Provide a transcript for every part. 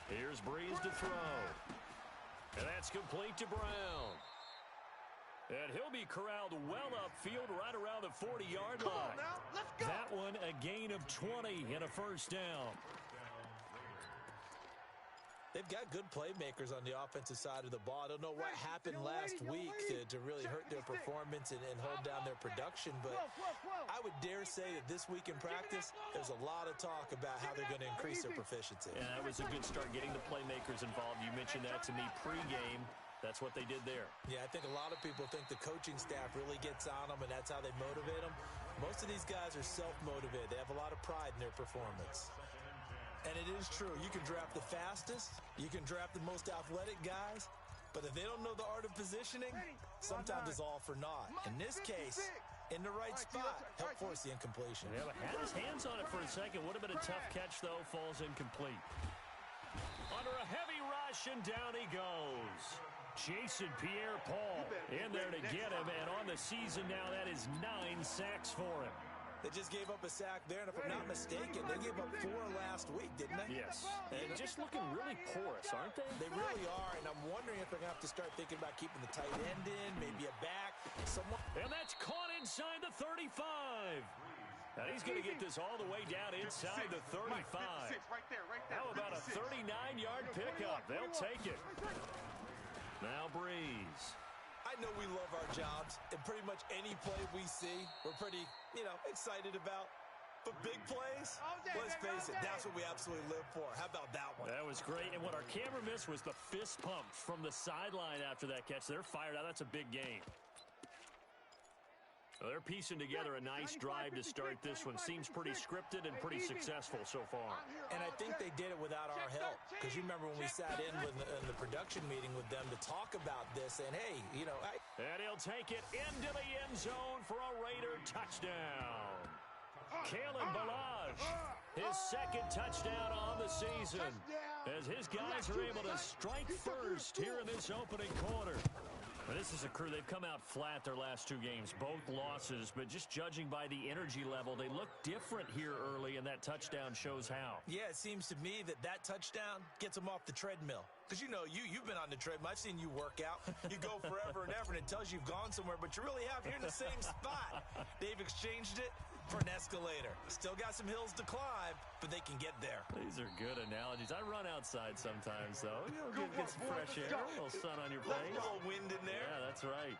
Here's Breeze to throw. And that's complete to Brown. And he'll be corralled well upfield right around the 40-yard line. Now, let's go. That one a gain of 20 and a first down. They've got good playmakers on the offensive side of the ball. I don't know what happened last week to really hurt their performance and hold down their production, but I would dare say that this week in practice, there's a lot of talk about how they're going to increase their proficiency. Yeah, that was a good start getting the playmakers involved. You mentioned that to me pregame. That's what they did there. Yeah, I think a lot of people think the coaching staff really gets on them, and that's how they motivate them. Most of these guys are self-motivated. They have a lot of pride in their performance. And it is true. You can draft the fastest. You can draft the most athletic guys. But if they don't know the art of positioning, sometimes it's all for naught. In this case, in the right spot, help force the incompletion. Yeah, but had his hands on it for a second. Would have been a tough catch, though. Falls incomplete. Under a heavy rush, and down he goes. Jason Pierre-Paul in there to get him. And on the season now, that is 9 sacks for him. They just gave up a sack there, and if I'm not mistaken, they gave up 4 last week, didn't they? Yes. And just looking really porous, aren't they? They really are, and I'm wondering if they're going to have to start thinking about keeping the tight end in, maybe a back, someone. And that's caught inside the 35. Now he's going to get this all the way down inside the 35. How about a 39-yard pickup? They'll take it. Now Breeze. I know we love our jobs, and pretty much any play we see, we're pretty, excited about. But big plays, let's face it, that's what we absolutely live for. How about that one? That was great, and what our camera missed was the fist pump from the sideline after that catch. They're fired out. That's a big gain. Well, they're piecing together a nice drive to start this one. Seems pretty scripted and pretty successful so far. And I think they did it without our help. Because you remember when we sat in the production meeting with them to talk about this, and hey, And he'll take it into the end zone for a Raider touchdown. Kalen Ballage, his second touchdown on the season, as his guys are able to strike first here in this opening quarter. Well, this is a crew. They've come out flat their last 2 games, both losses, but just judging by the energy level, they look different here early, and that touchdown shows how. Yeah, it seems to me that touchdown gets them off the treadmill. Because you've been on the treadmill. I've seen you work out. You go forever and ever, and it tells you you've gone somewhere, but you really have. You're in the same spot. They've exchanged it for an escalator. Still got some hills to climb, but they can get there. These are good analogies. I run outside sometimes, though. Get some fresh air, a little sun on your face. A little wind in there. Yeah, that's right.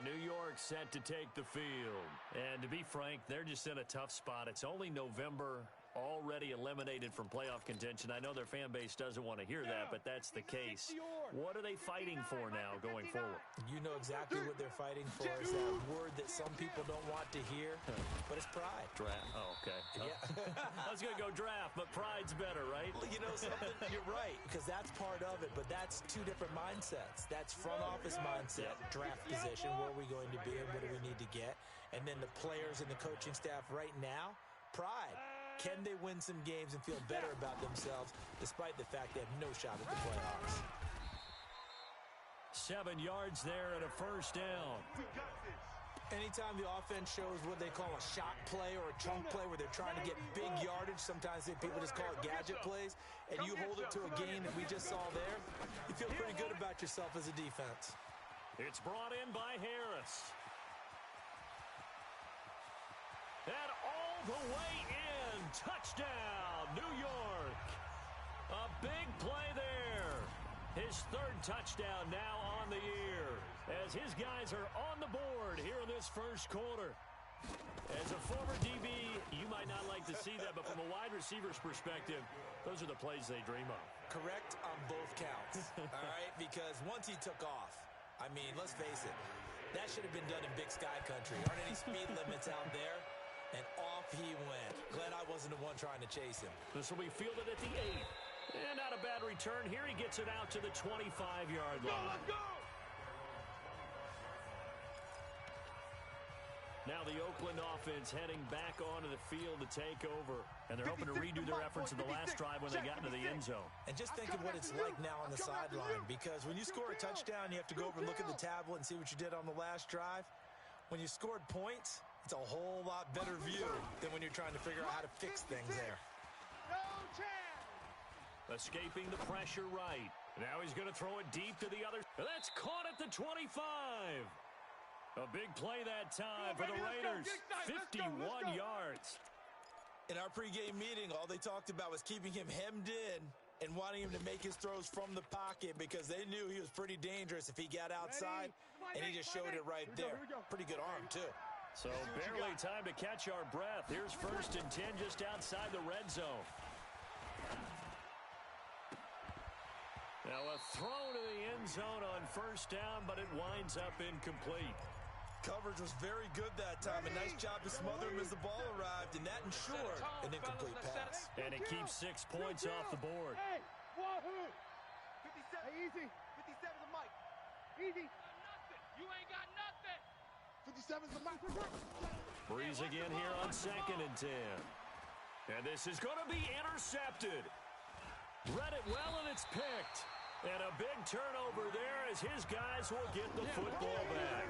New York set to take the field. And to be frank, they're just in a tough spot. It's only November, already eliminated from playoff contention. I know their fan base doesn't want to hear that, but that's the case. What are they fighting for now going forward? You know exactly what they're fighting for. Is that word that some people don't want to hear, but it's pride. Draft. Oh, okay. Yeah. I was going to go draft, but pride's better, right? Well, you know something? You're right, because that's part of it, but that's 2 different mindsets. That's front office mindset, draft position, where are we going to be and what do we need to get? And then the players and the coaching staff right now, pride. Can they win some games and feel better about themselves despite the fact they have no shot at the playoffs? 7 yards there and a first down. Anytime the offense shows what they call a shot play or a chunk play where they're trying to get big yardage, sometimes people just call it gadget plays, and you hold it to a gain that we just saw there, you feel pretty good about yourself as a defense. It's brought in by Harris. And all the way in. Touchdown, New York. A big play there. His 3rd touchdown now on the year, as his guys are on the board here in this first quarter. As a former DB, you might not like to see that, but from a wide receiver's perspective, those are the plays they dream of. Correct on both counts, all right? Because once he took off, I mean, let's face it, that should have been done in Big Sky Country. Aren't any speed limits out there? And off he went. Glad I wasn't the one trying to chase him. This will be fielded at the 8. And not a bad return. Here he gets it out to the 25-yard line. Let's go! Now the Oakland offense heading back onto the field to take over. And they're hoping to redo their efforts in the last drive when they got into the end zone. And just think of what it's like now on the sideline. Because when you score a touchdown, you have to go over and look at the tablet and see what you did on the last drive. When you scored points, it's a whole lot better view than when you're trying to figure out how to fix things there. No chance. Escaping the pressure right. Now he's going to throw it deep to the other. That's caught at the 25. A big play that time for the Raiders. 51 yards. In our pregame meeting, all they talked about was keeping him hemmed in and wanting him to make his throws from the pocket because they knew he was pretty dangerous if he got outside, and he just showed it right there. Pretty good arm, too. So barely time to catch our breath. Here's 1st and 10 just outside the red zone. Now a throw to the end zone on 1st down, but it winds up incomplete. Coverage was very good that time. A nice job to smother him as the ball arrived, and that ensured an incomplete pass. And it keeps 6 points off the board. Hey, wahoo! 57. Hey, easy. 57's the mic. Easy. You ain't got nothing. 57's the mic. Breeze again here on 2nd and 10. And this is going to be intercepted. Read it well, and it's picked. And a big turnover there as his guys will get the football back.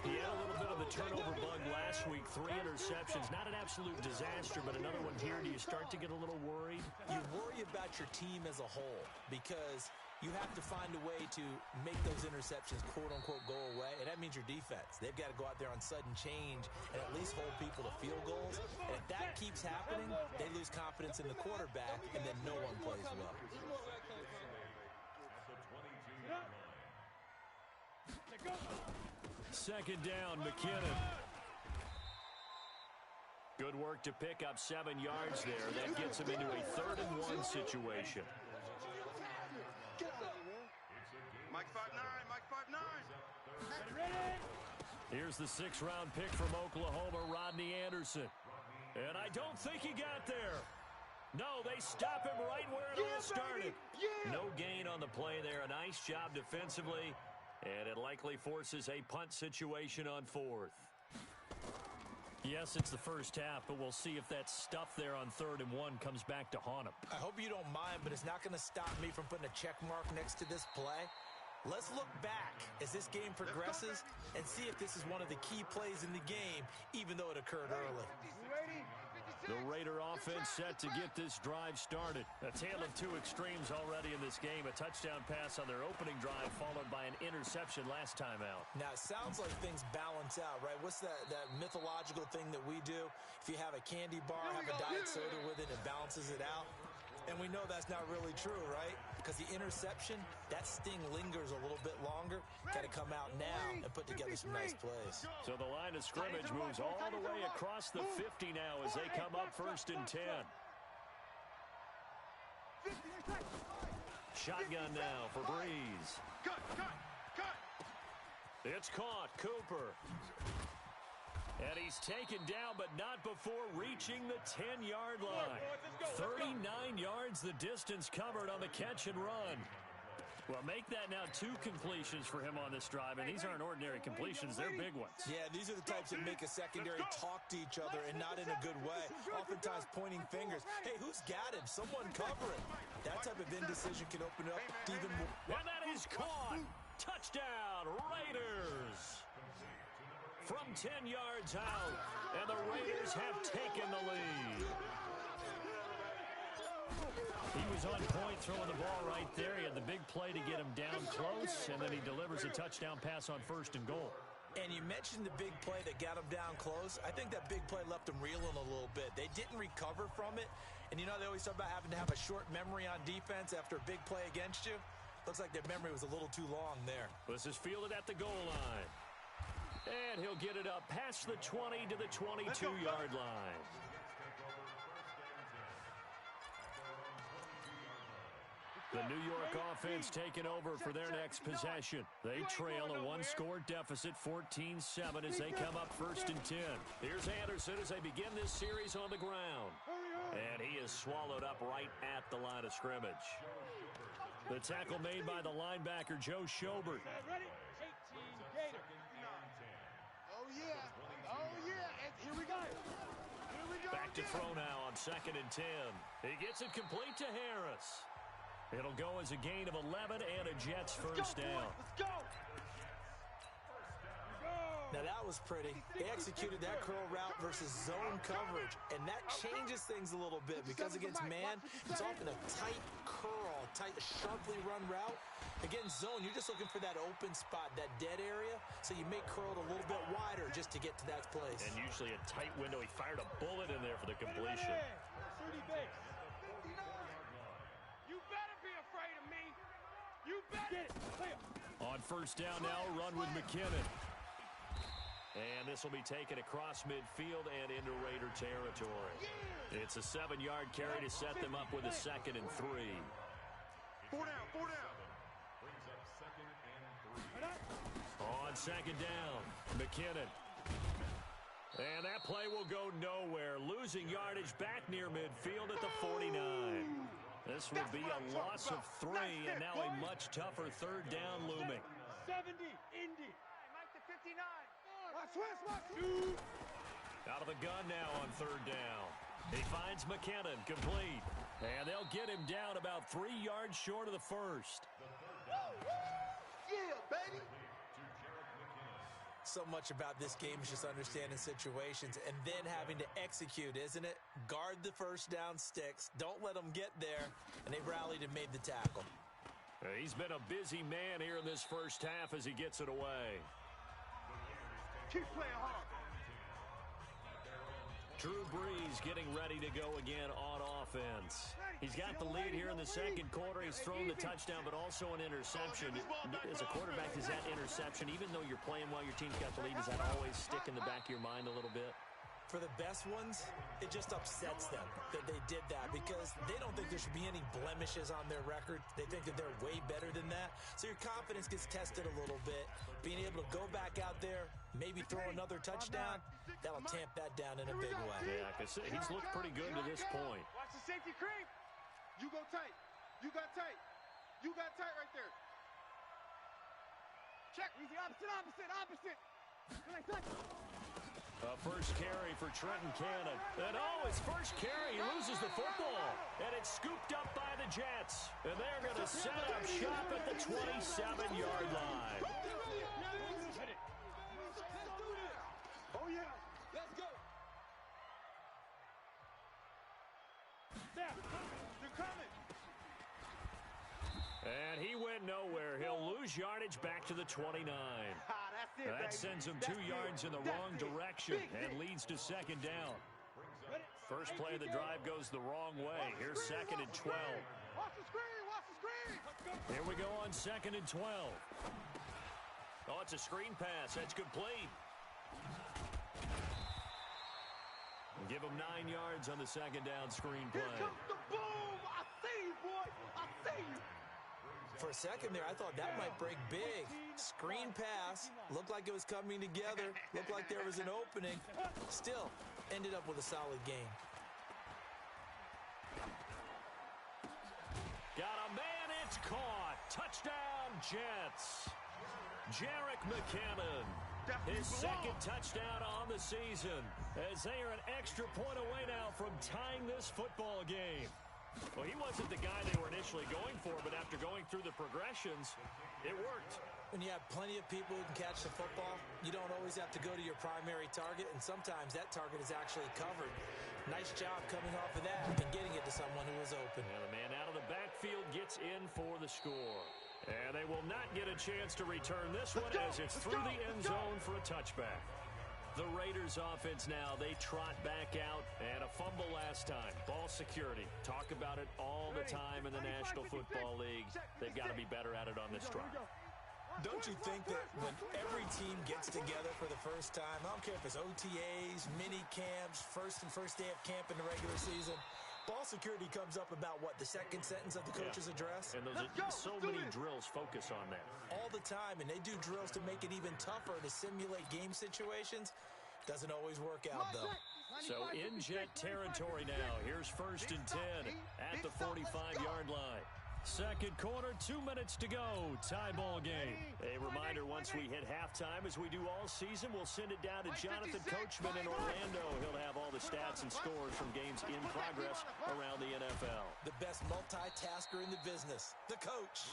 He had a little bit of the turnover bug last week. 3 interceptions. Not an absolute disaster, but another one here. Do you start to get a little worried? You worry about your team as a whole because you have to find a way to make those interceptions, quote-unquote, go away, and that means your defense. They've got to go out there on sudden change and at least hold people to field goals. And if that keeps happening, they lose confidence in the quarterback, and then no one plays well. 2nd down, McKinnon. Good work to pick up 7 yards there. That gets him into a 3rd and 1 situation. Mike 5'9", Mike 5'9". Here's the 6th-round pick from Oklahoma, Rodney Anderson. And I don't think he got there. No, they stop him right where it all started. No gain on the play there. A nice job defensively. And it likely forces a punt situation on 4th. Yes, it's the first half, but we'll see if that stuff there on 3rd and 1 comes back to haunt him. I hope you don't mind, but it's not going to stop me from putting a check mark next to this play. Let's look back as this game progresses and see if this is one of the key plays in the game, even though it occurred early. The Raider offense set to get this drive started. A tale of 2 extremes already in this game. A touchdown pass on their opening drive followed by an interception last time out. Now, it sounds like things balance out, right? What's that mythological thing that we do? If you have a candy bar, have a diet soda with it, it balances it out. And we know that's not really true, right? Because the interception, that sting lingers a little bit longer. Got to come out now and put together some nice plays. So the line of scrimmage moves all the way across the 50 now as they come up 1st and 10. Shotgun now for Breeze. Cut. It's caught. Cooper. And he's taken down, but not before reaching the 10-yard line. 39 yards the distance covered on the catch and run. Well, make that now 2 completions for him on this drive, and these aren't ordinary completions. They're big ones. Yeah, these are the types that make a secondary talk to each other and not in a good way. Oftentimes pointing fingers. Hey, who's got him? Someone cover it. That type of indecision can open up even more. And that is caught. Touchdown, Raiders. From 10 yards out, and the Raiders have taken the lead. He was on point throwing the ball right there. He had the big play to get him down close, and then he delivers a touchdown pass on 1st and goal. And you mentioned the big play that got him down close. I think that big play left him reeling a little bit. They didn't recover from it. And you know they always talk about having to have a short memory on defense after a big play against you. Looks like their memory was a little too long there. This is fielded at the goal line. And he'll get it up past the 20 to the 22-yard line. The New York offense taking over for their next possession. They trail a 1-score deficit, 14-7, as they come up 1st and 10. Here's Anderson as they begin this series on the ground. And he is swallowed up right at the line of scrimmage. The tackle made by the linebacker, Joe Schobert. Here we go. Back to throw now on 2nd and 10. He gets it complete to Harris. It'll go as a gain of 11 and a Jets first down. Let's go. Now that was pretty. They executed that curl route versus zone coverage, and that changes things a little bit because against man, it's often a tight curl, tight, sharply run route. Against zone, you're just looking for that open spot, that dead area, so you may curl it a little bit wider just to get to that place. And usually a tight window. He fired a bullet in there for the completion. You better be afraid of me. You better. On first down now, run with McKinnon. And this will be taken across midfield and into Raider territory. It's a 7-yard carry to set them up with a 2nd and 3. 4 down, 4 down. On 2nd down, McKinnon. And that play will go nowhere. Losing yardage back near midfield at the 49. This will be a loss of 3, and now a much tougher 3rd down looming. 70, Indy. Mike to 59. Watch West, watch. Out of the gun now on 3rd down. He finds McKinnon, complete. And they'll get him down about 3 yards short of the 1st. Yeah, baby. So much about this game is just understanding situations and then having to execute, isn't it? Guard the first down sticks. Don't let them get there. And they rallied and made the tackle. He's been a busy man here in this first half as he gets it away. Keep playing hard. Drew Brees getting ready to go again on offense. He's got the lead here in the 2nd quarter. He's thrown the touchdown, but also an interception. As a quarterback, does that interception, even though you're playing while your team's got the lead, does that always stick in the back of your mind a little bit? For the best ones, it just upsets them that they did that because they don't think there should be any blemishes on their record. They think that they're way better than that. So your confidence gets tested a little bit. Being able to go back out there, maybe throw another touchdown, that'll tamp that down in a big way. Yeah, because he's looked pretty good to this point. Watch the safety creep. You go tight. You got tight. You got tight right there. Check. Easy, opposite. A first carry for Trenton Cannon. And his first carry, he loses the football. And it's scooped up by the Jets. And they're going to set up shop at the 27-yard line. Oh, yeah. Let's go. They're coming. And he went nowhere. He'll lose yardage back to the 29. That's it, That sends him 2 yards in the wrong direction and leads to 2nd down. First play of the drive goes the wrong way. Here's 2nd and 12. Watch the screen. Here we go on 2nd and 12. Oh, it's a screen pass. That's complete. Give him 9 yards on the 2nd down screen play. Here comes the boom. I see you, boy. I see you. For a second there, I thought that might break big. Screen pass. Looked like it was coming together. Looked like there was an opening. Still, ended up with a solid game. Got a man, it's caught. Touchdown, Jets. Jerick McKinnon. His 2nd touchdown on the season as they are an extra point away now from tying this football game. Well, he wasn't the guy they were initially going for, but after going through the progressions, it worked. When you have plenty of people who can catch the football, you don't always have to go to your primary target, and sometimes that target is actually covered. Nice job coming off of that and getting it to someone who was open. And the man out of the backfield gets in for the score. And they will not get a chance to return this one as it's through the end zone for a touchback. The Raiders offense now, they trot back out, and a fumble last time. Ball security. Talk about it all the time in the National Football League. They've got to be better at it on this drive. Don't you think that when every team gets together for the first time, I don't care if it's OTAs, mini camps, first day of camp in the regular season, ball security comes up about, what, the 2nd sentence of the coach's address? And those are so many drills focus on that. All the time, and they do drills to make it even tougher to simulate game situations. Doesn't always work out, though. So in Jet territory now. Here's 1st and 10 at the 45-yard line. 2nd quarter, 2 minutes to go. Tie ball game. A reminder, once we hit halftime, as we do all season, we'll send it down to Jonathan Coachman in Orlando. He'll have all the stats and scores from games in progress around the NFL. The best multitasker in the business, the coach.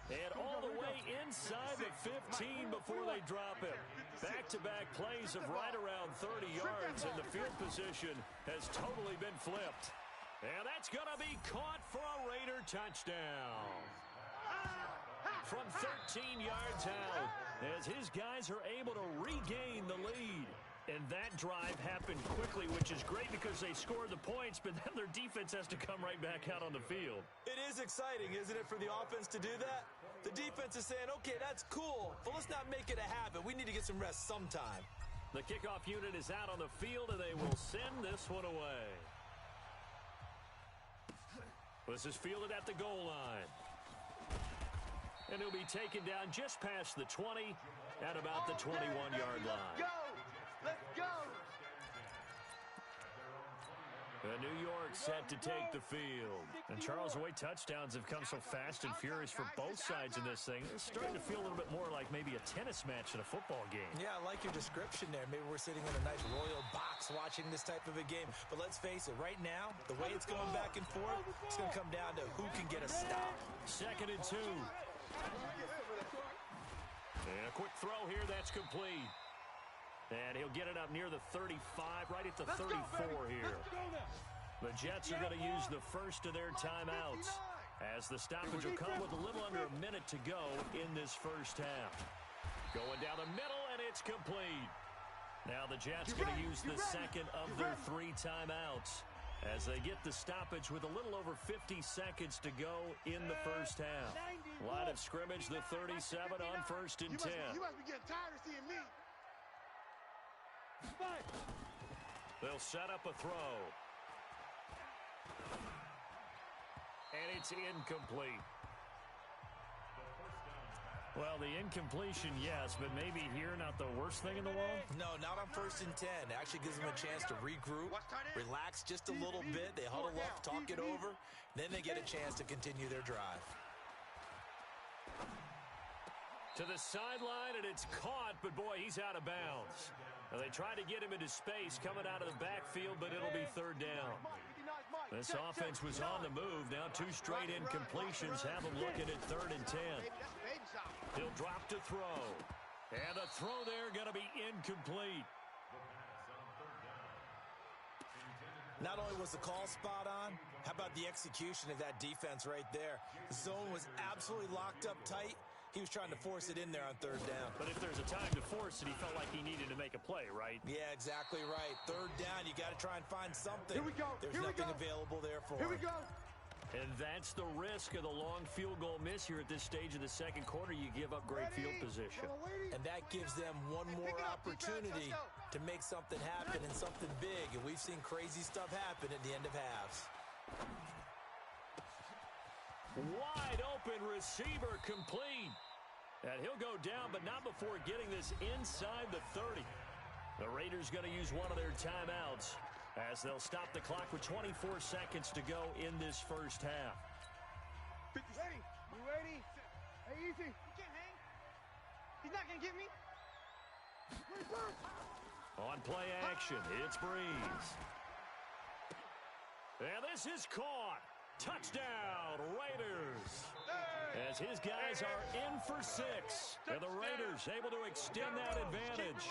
And all the way inside the 15 before they drop him. Back-to-back plays of right around 30 yards, and the field position has totally been flipped. And that's going to be caught for a Raider touchdown. From 13 yards out, as his guys are able to regain the lead. And that drive happened quickly, which is great because they scored the points, but then their defense has to come right back out on the field. It is exciting, isn't it, for the offense to do that? The defense is saying, okay, that's cool, but let's not make it a habit. We need to get some rest sometime. The kickoff unit is out on the field, and they will send this one away. This is fielded at the goal line. And he'll be taken down just past the 20 at about the 21-yard line. Let's go! Let's go! New York set to take the field. And Charles, the way touchdowns have come so fast and furious for both sides in this thing, it's starting to feel a little bit more like maybe a tennis match in a football game. Yeah, I like your description there. Maybe we're sitting in a nice royal box watching this type of a game. But let's face it, right now, the way it's going back and forth, it's going to come down to who can get a stop. 2nd and 2. And a quick throw here, that's complete. And he'll get it up near the 35, right at the 34 here. The Jets are going to use the first of their timeouts, as the stoppage will come with a little under a minute to go in this first half. Going down the middle, and it's complete. Now the Jets going to use the second of their 3 timeouts, as they get the stoppage with a little over 50 seconds to go in the first half. Line of scrimmage, the 37 on 1st and 10. You must be getting tired of seeing me. They'll set up a throw. And it's incomplete. Well, the incompletion, yes, but maybe here not the worst thing in the world? No, not on 1st and 10. It actually gives them a chance to regroup, relax just a little bit. They huddle up, talk it over. Then they get a chance to continue their drive. To the sideline, and it's caught, but boy, he's out of bounds. Now, they try to get him into space coming out of the backfield, but it'll be 3rd down. This offense was on the move. Now 2 straight incompletions have them looking at 3rd and 10. He'll drop to throw. And the throw there going to be incomplete. Not only was the call spot on, how about the execution of that defense right there? The zone was absolutely locked up tight. He was trying to force it in there on 3rd down. But if there's a time to force it, he felt like he needed to make a play, right? Yeah, exactly right. 3rd down, you got to try and find something. Here we go. There's nothing available there for him. Here we go. And that's the risk of the long field goal miss here at this stage of the second quarter. You give up great field position. And that gives them one more opportunity to make something happen and something big. And we've seen crazy stuff happen at the end of halves. Wide open receiver complete. And he'll go down, but not before getting this inside the 30. The Raiders going to use one of their timeouts, as they'll stop the clock with 24 seconds to go in this first half. Ready? You ready? Hey, easy. You can't hang. He's not going to get me. On play action, it's Breeze. And this is caught. Touchdown, Raiders. As his guys are in for 6. And the Raiders able to extend that advantage.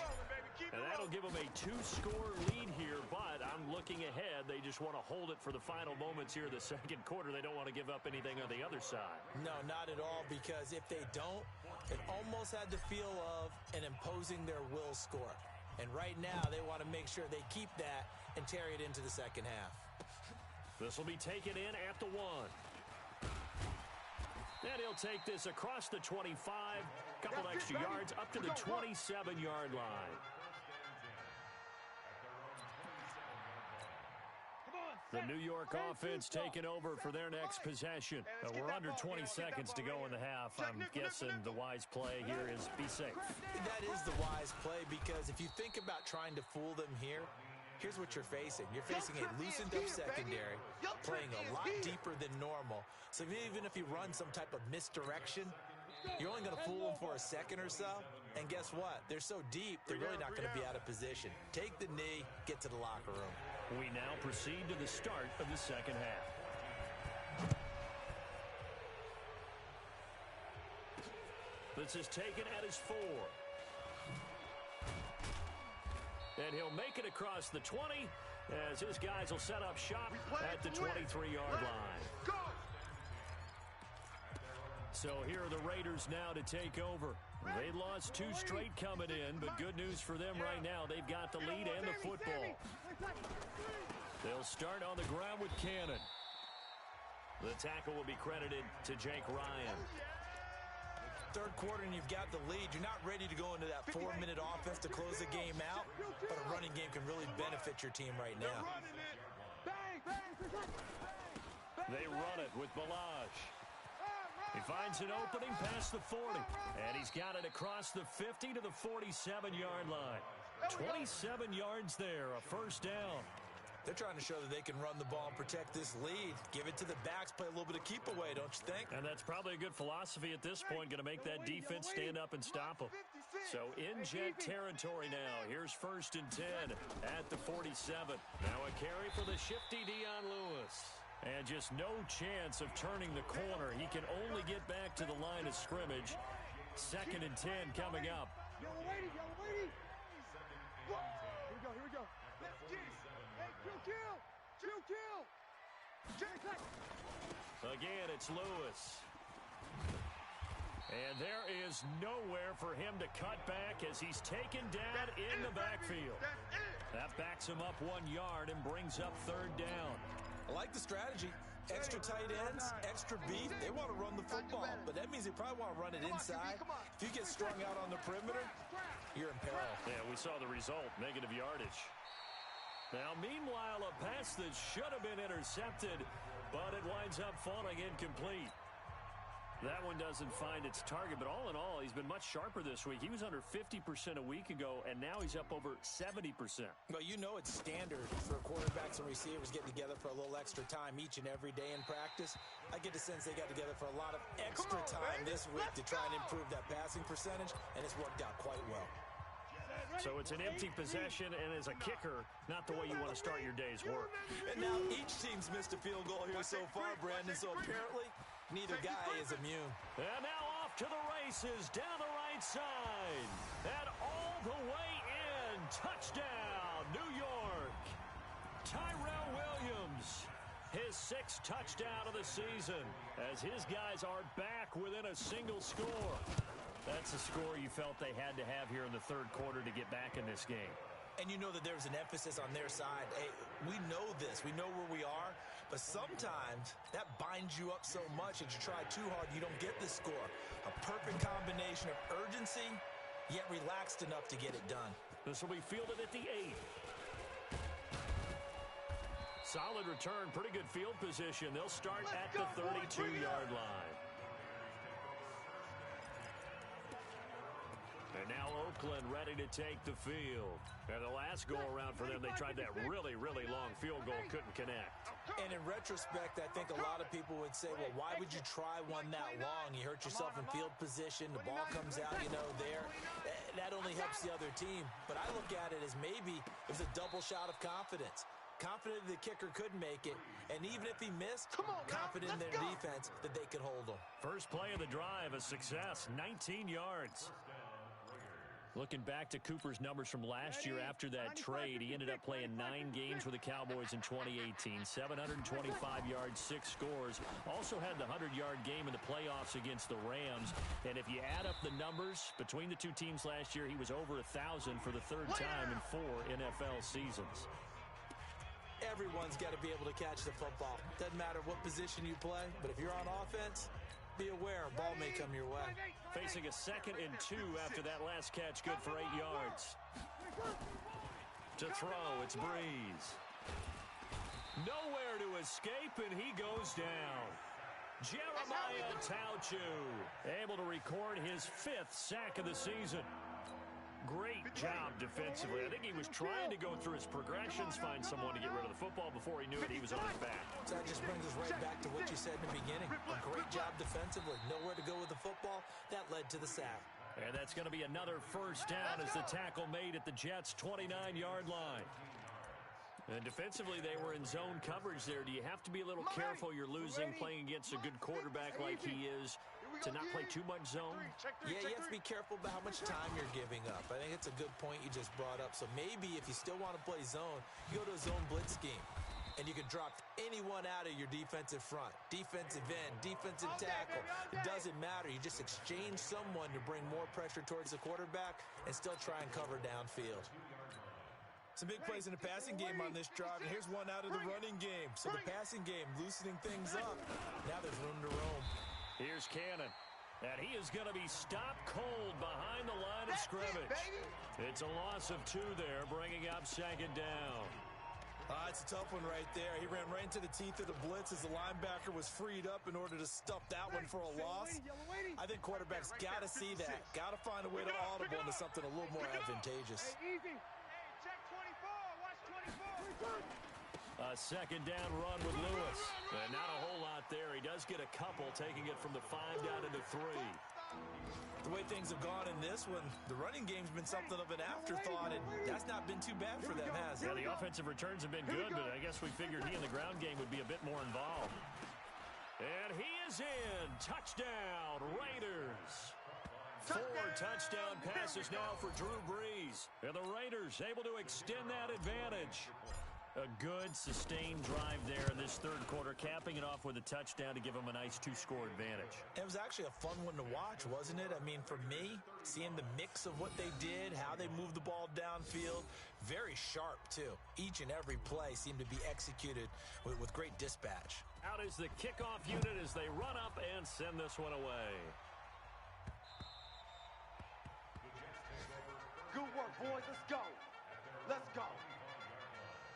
And that'll give them a 2-score lead here, but I'm looking ahead. They just want to hold it for the final moments here of the second quarter. They don't want to give up anything on the other side. No, not at all, because if they don't, it almost had the feel of an imposing their will score. And right now, they want to make sure they keep that and carry it into the second half. This will be taken in at the 1. And he'll take this across the 25, couple extra yards, up to the 27-yard line. The New York offense taking over for their next possession. We're under 20 seconds to go in the half. I'm guessing the wise play here is be safe. That is the wise play, because if you think about trying to fool them here, here's what you're facing. You're facing a loosened-up secondary, playing a lot deeper than normal. So even if you run some type of misdirection, you're only going to fool them for a second or so. And guess what? They're so deep, they're really not going to be out of position. Take the knee, get to the locker room. We now proceed to the start of the second half. This is taken at his 4. And he'll make it across the 20 as his guys will set up shop at the 23-yard line. Go! So here are the Raiders now to take over. They lost 2 straight coming in, but good news for them right now. They've got the lead and the football. They'll start on the ground with Cannon. The tackle will be credited to Jake Ryan. Third quarter and you've got the lead. You're not ready to go into that 4-minute offense to close the game out, but a running game can really benefit your team right now. They run it with Balaj. He finds an opening past the 40, and he's got it across the 50 to the 47-yard line. 27 yards there, a first down. They're trying to show that they can run the ball and protect this lead. Give it to the backs, play a little bit of keep away, don't you think? And that's probably a good philosophy at this point, going to make that defense stand up and stop them. So in Jet territory now. Here's 1st and 10 at the 47. Now a carry for the shifty Dion Lewis. And just no chance of turning the corner. He can only get back to the line of scrimmage. 2nd and 10 coming up. Here we go. Let's get it. Kill. Again, it's Lewis. And there is nowhere for him to cut back as he's taken down in the backfield. That backs him up 1 yard and brings up 3rd down. I like the strategy. Extra tight ends, extra beef. They want to run the football, but that means they probably want to run it inside. If you get strung out on the perimeter, you're in peril. Yeah, we saw the result, negative yardage. Now, meanwhile, a pass that should have been intercepted, but it winds up falling incomplete. That one doesn't find its target, but all in all, he's been much sharper this week. He was under 50% a week ago, and now he's up over 70%. Well, you know it's standard for quarterbacks and receivers getting together for a little extra time each and every day in practice. I get the sense they got together for a lot of extra time this week to try and improve that passing percentage, and it's worked out quite well. So it's an empty possession, and as a kicker, not the way you want to start your day's work. And now each team's missed a field goal here so far, Brandon, so apparently neither guy is immune. And now off to the races down the right side. And all the way in. Touchdown, New York. Tyrell Williams, his 6th touchdown of the season, as his guys are back within a single score. That's a score you felt they had to have here in the 3rd quarter to get back in this game. And you know that there's an emphasis on their side. Hey, we know this. We know where we are. But sometimes that binds you up so much that you try too hard, you don't get the score. A perfect combination of urgency, yet relaxed enough to get it done. This will be fielded at the 8. Solid return, pretty good field position. They'll start at the 32-yard line. And now Oakland ready to take the field. And the last go-around for them, they tried that really, really long field goal, couldn't connect. And in retrospect, I think a lot of people would say, well, why would you try one that long? You hurt yourself in field position, the ball comes out, there. That only helps the other team. But I look at it as maybe it was a double shot of confidence. Confident the kicker could make it, and even if he missed, confident in their defense that they could hold him. First play of the drive, a success, 19 yards. Looking back to Cooper's numbers from last year after that trade, he ended up playing 9 games with the Cowboys in 2018, 725 yards, 6 scores. Also had the 100-yard game in the playoffs against the Rams. And if you add up the numbers between the two teams last year, he was over 1,000 for the 3rd time in 4 NFL seasons. Everyone's got to be able to catch the football. Doesn't matter what position you play, but if you're on offense, be aware a ball may come your way. Facing a 2nd and 2 after that last catch, good for 8 yards. To throw, it's Breeze. Nowhere to escape, and he goes down. Jeremiah Tauchu able to record his 5th sack of the season. Great job defensively. I think he was trying to go through his progressions, find someone to get rid of the football. Before he knew it, he was on his back. So that just brings us right back to what you said in the beginning. A great job defensively. Nowhere to go with the football. That led to the sack. And that's going to be another first down as the tackle made at the Jets' 29-yard line. And defensively, they were in zone coverage there. Do you have to be a little careful? You're losing playing against a good quarterback like he is. to not play too much zone? Yeah, you have to be careful about how much time you're giving up. I think it's a good point you just brought up. So maybe if you still want to play zone, you go to a zone blitz scheme. And you can drop anyone out of your defensive front, defensive end, defensive tackle. It doesn't matter. You just exchange someone to bring more pressure towards the quarterback and still try and cover downfield. Some big plays in the passing game on this drive, and here's one out of the running game. So the passing game loosening things up. Now there's room to roam. Here's Cannon. And he is going to be stopped cold behind the line of scrimmage. It's a loss of 2 there, bringing up second down. It's a tough one right there. He ran right into the teeth of the blitz as the linebacker was freed up in order to stuff that one for a loss. I think quarterbacks got to see that. Got to find a way to audible into something a little more advantageous. Hey, easy. Hey, check 24. Watch 24. A second down run with Lewis. And not a whole lot there. He does get a couple, taking it from the 5 down into 3. The way things have gone in this one, the running game's been something of an afterthought, and that's not been too bad for them, has it? Yeah, the offensive returns have been good, but I guess we figured he in the ground game would be a bit more involved. And he is in. Touchdown, Raiders. 4 touchdown passes now for Drew Brees. And the Raiders able to extend that advantage. A good, sustained drive there in this third quarter, capping it off with a touchdown to give them a nice 2-score advantage. It was actually a fun one to watch, wasn't it? I mean, for me, seeing the mix of what they did, how they moved the ball downfield, very sharp, too. Each and every play seemed to be executed with great dispatch. Out is the kickoff unit as they run up and send this one away. Good work, boys. Let's go. Let's go.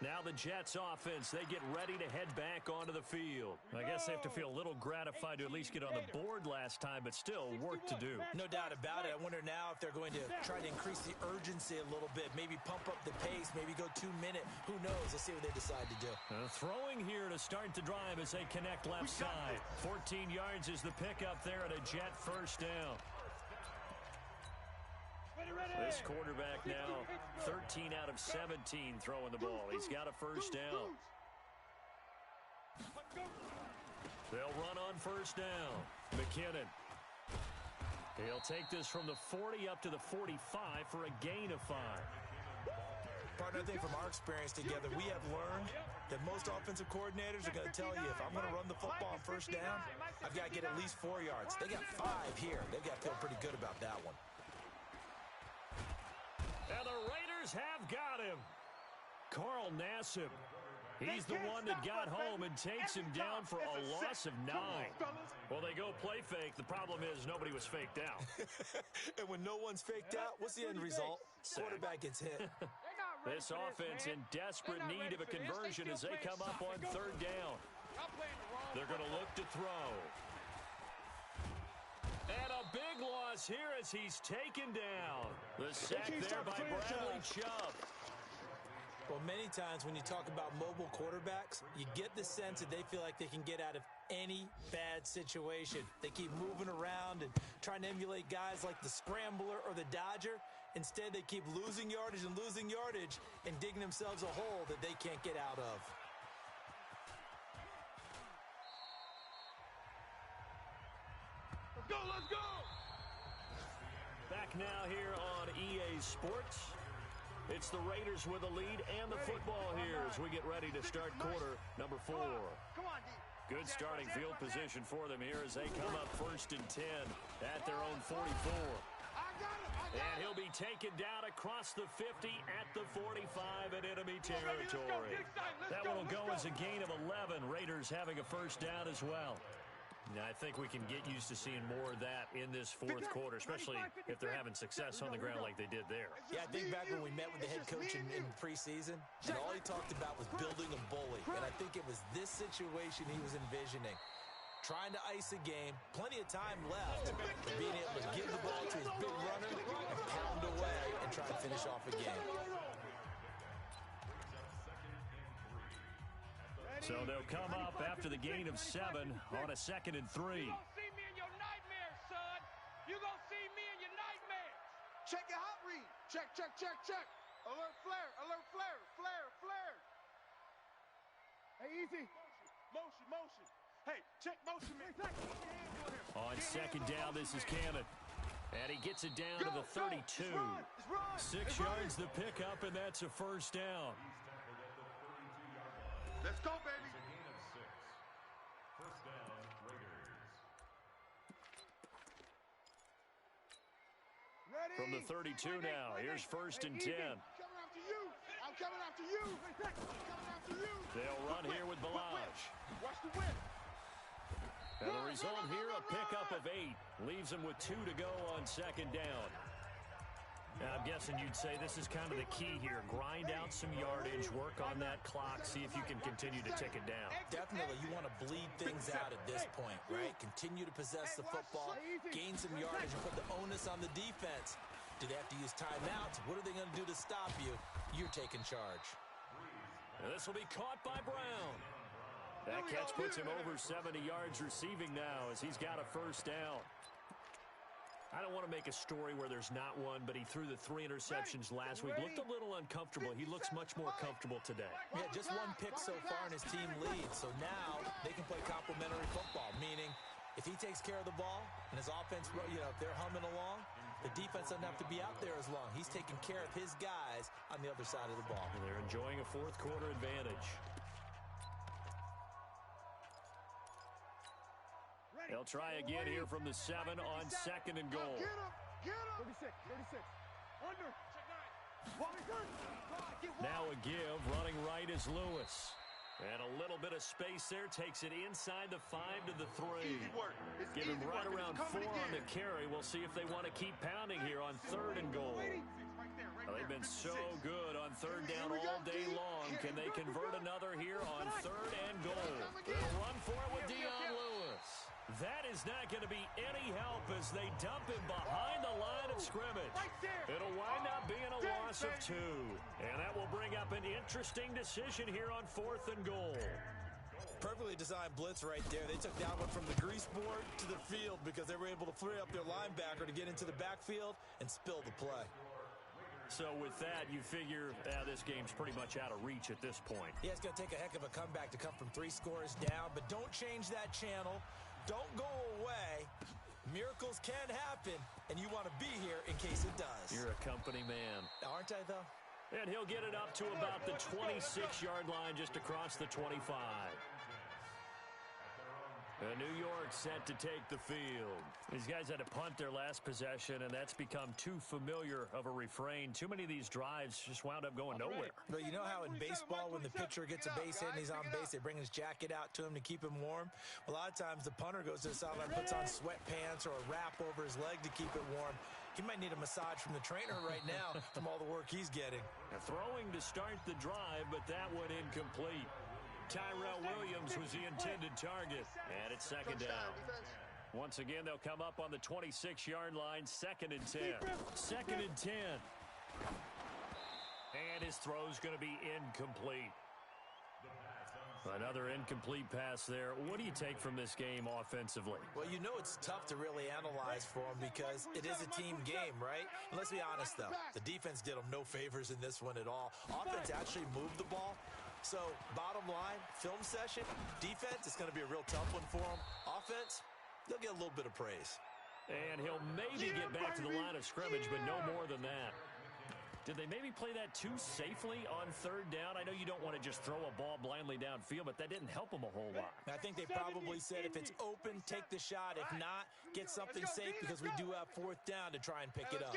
Now the Jets offense, they get ready to head back onto the field. I guess they have to feel a little gratified to at least get on the board last time, but still work to do. No doubt about it. I wonder now if they're going to try to increase the urgency a little bit, maybe pump up the pace, maybe go 2-minute. Who knows? Let's see what they decide to do. Throwing here to start the drive as they connect left side. 14 yards is the pickup there at a Jet first down. This quarterback now 13 out of 17 throwing the ball. He's got a first down. They'll run on first down. McKinnon. He'll take this from the 40 up to the 45 for a gain of 5. Partner, I think from our experience together, we have learned that most offensive coordinators are going to tell you, if I'm going to run the football on first down, I've got to get at least 4 yards. They got 5 here. They've got to feel pretty good about that one. And the Raiders have got him. Carl Nassib. He's the one that got home and takes him down for a loss of 9. Well, they go play fake. The problem is nobody was faked out. And when no one's faked out, what's the end result? Quarterback gets hit. This offense in desperate need of a conversion as they come up on third down. They're going to look to throw. And a big loss here as he's taken down. The sack there by Bradley Chubb. Well, many times when you talk about mobile quarterbacks, you get the sense that they feel like they can get out of any bad situation. They keep moving around and trying to emulate guys like the Scrambler or the Dodger. Instead, they keep losing yardage and digging themselves a hole that they can't get out of. Let's go! Back now here on EA Sports. It's the Raiders with the lead and the football here as we get ready to start quarter number 4. Good starting field position for them here as they come up first and 10 at their own 44. And he'll be taken down across the 50 at the 45 in enemy territory. That one will go as a gain of 11. Raiders having a first down as well. Now, I think we can get used to seeing more of that in this fourth quarter, especially if they're having success on the ground like they did there. Yeah, I think back when we met with the head coach in preseason, and all he talked about was building a bully. And I think it was this situation he was envisioning. Trying to ice a game, plenty of time left, but being able to give the ball to his big runner and pound away and try to finish off a game. So they'll come up after the gain of 7 on a 2nd and 3. You're going to see me in your nightmares, son. You're going to see me in your nightmares. Check your hot read. Check. Alert flare. Flare. Hey, easy. Motion. Hey, check motion, man. On second down, this is Cannon. And he gets it down to the 32. 6 yards the pickup, and that's a first down. Let's go, baby. First down, Raiders. Ready? From the 32 now, here's first and 10. Coming after you. I'm coming after you. I'm coming after you. They'll run here with Balazs. Watch the whip. And the result here, a pickup of 8. Leaves them with 2 to go on second down. And I'm guessing you'd say this is kind of the key here. Grind out some yardage, work on that clock, see if you can continue to tick it down. Definitely, you want to bleed things out at this point, right? Continue to possess the football, gain some yardage, and put the onus on the defense. Do they have to use timeouts? What are they going to do to stop you? You're taking charge. And this will be caught by Brown. That catch puts him over 70 yards receiving now as he's got a first down. I don't want to make a story where there's not one, but he threw the 3 interceptions last week. Looked a little uncomfortable. He looks much more comfortable today. Yeah, just 1 pick so far and his team leads. So now they can play complementary football, meaning if he takes care of the ball and his offense, if they're humming along, the defense doesn't have to be out there as long. He's taking care of his guys on the other side of the ball. And they're enjoying a fourth quarter advantage. They'll try again here from the 7 on second and goal. Get him. Get him. 36. Under. Now a give, running right is Lewis. And a little bit of space there, takes it inside the 5 to the 3. Give him right around 4 on the carry. We'll see if they want to keep pounding here on third and goal. Well, they've been so good on third down all day long. Can they convert another here on third and goal? They'll run for it with Dion Lewis. That is not going to be any help as they dump him behind the line of scrimmage. It'll wind up being a loss of 2. And that will bring up an interesting decision here on fourth and goal. Perfectly designed blitz right there. They took that one from the grease board to the field because they were able to free up their linebacker to get into the backfield and spill the play. So with that, you figure this game's pretty much out of reach at this point. Yeah, it's going to take a heck of a comeback to come from 3 scores down, but don't change that channel. Don't go away. Miracles can happen, and you want to be here in case it does. You're a company man. Aren't I, though? And he'll get it up to about the 26-yard line just across the 25. New York set to take the field. These guys had to punt their last possession, and that's become too familiar of a refrain. Too many of these drives just wound up going nowhere. But you know how in baseball, when the pitcher gets a base hit and he's on base, they bring his jacket out to him to keep him warm? A lot of times the punter goes to the sideline, puts on sweatpants or a wrap over his leg to keep it warm. He might need a massage from the trainer right now from all the work he's getting. Throwing to start the drive, but that one incomplete. Tyrell Williams was the intended target, and it's second down. Once again, they'll come up on the 26-yard line, second and 10. Second and 10. And his throw's going to be incomplete. Another incomplete pass there. What do you take from this game offensively? Well, you know it's tough to really analyze for them because it is a team game, right? And let's be honest, though. The defense did them no favors in this one at all. Offense actually moved the ball. So, bottom line, film session, defense, it's going to be a real tough one for them. Offense, they'll get a little bit of praise. And he'll maybe get back to the line of scrimmage, but no more than that. Did they maybe play that too safely on third down? I know you don't want to just throw a ball blindly downfield, but that didn't help them a whole lot. I think they probably said if it's open, take the shot. If not, get something safe because we do have fourth down to try and pick it up.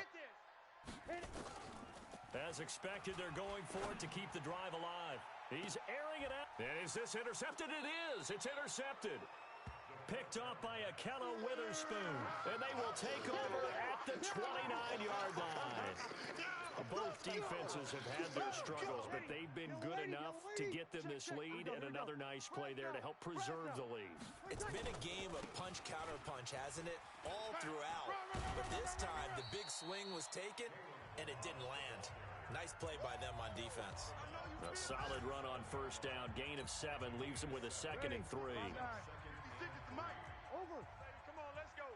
As expected, they're going for it to keep the drive alive. He's airing it out. And is this intercepted? It is. It's intercepted. Picked off by Akello Witherspoon. And they will take over at the 29-yard line. Both defenses have had their struggles, but they've been good enough to get them this lead, and another nice play there to help preserve the lead. It's been a game of punch-counter-punch, hasn't it? All throughout. But this time, the big swing was taken, and it didn't land. Nice play by them on defense. A solid run on first down. Gain of 7 leaves them with a second and 3. Over. Come on, let's go.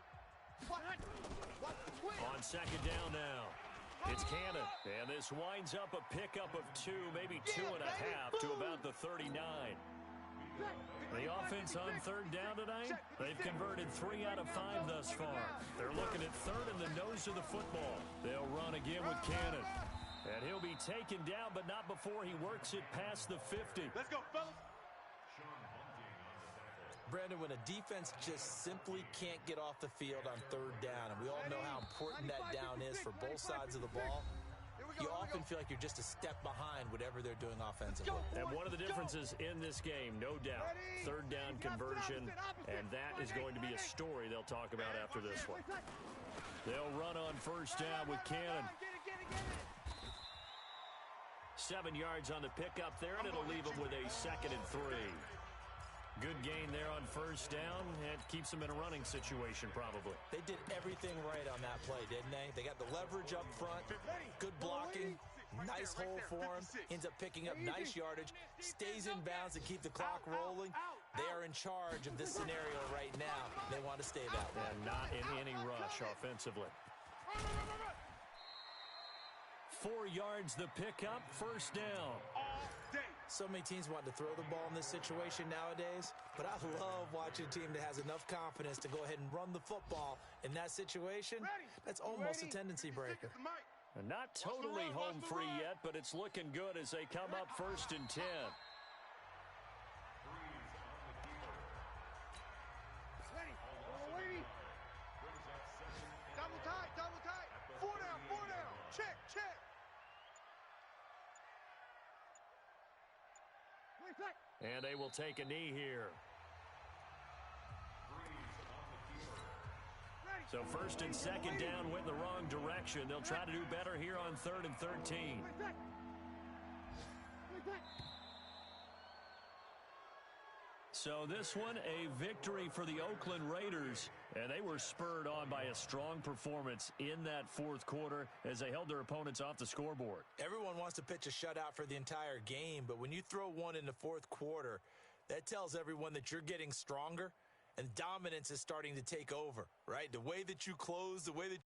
On second down now. It's Cannon. And this winds up a pickup of 2, maybe 2.5 to about the 39. The offense on third down tonight, they've converted 3 out of 5 thus far. They're looking at third in the nose of the football. They'll run again with Cannon. And he'll be taken down, but not before he works it past the 50. Let's go, fellas. Brandon, when a defense just simply can't get off the field on third down, and we all know how important that down is for both sides of the ball, you often feel like you're just a step behind whatever they're doing offensively. And one of the differences in this game, no doubt, third down conversion, and that is going to be a story they'll talk about after this one. They'll run on first down with Cannon. 7 yards on the pickup there, and it'll leave them with a 2nd and 3. Good gain there on first down, and keeps them in a running situation probably. They did everything right on that play, didn't they? They got the leverage up front, good blocking, nice hole for him, ends up picking up nice yardage, stays in bounds to keep the clock rolling. They are in charge of this scenario right now. They want to stay that way. And not in any rush offensively. 4 yards the pickup, first down. So many teams want to throw the ball in this situation nowadays, but I love watching a team that has enough confidence to go ahead and run the football in that situation. That's almost a tendency breaker. And not totally home free yet, but it's looking good as they come up 1st and 10. Double tight. 4 down. Check. And they will take a knee here. So 1st and 2nd down went in the wrong direction. They'll try to do better here on 3rd and 13. So this one, a victory for the Oakland Raiders, and they were spurred on by a strong performance in that 4th quarter as they held their opponents off the scoreboard. Everyone wants to pitch a shutout for the entire game, but when you throw one in the 4th quarter, that tells everyone that you're getting stronger and dominance is starting to take over, right? The way that you close, the way that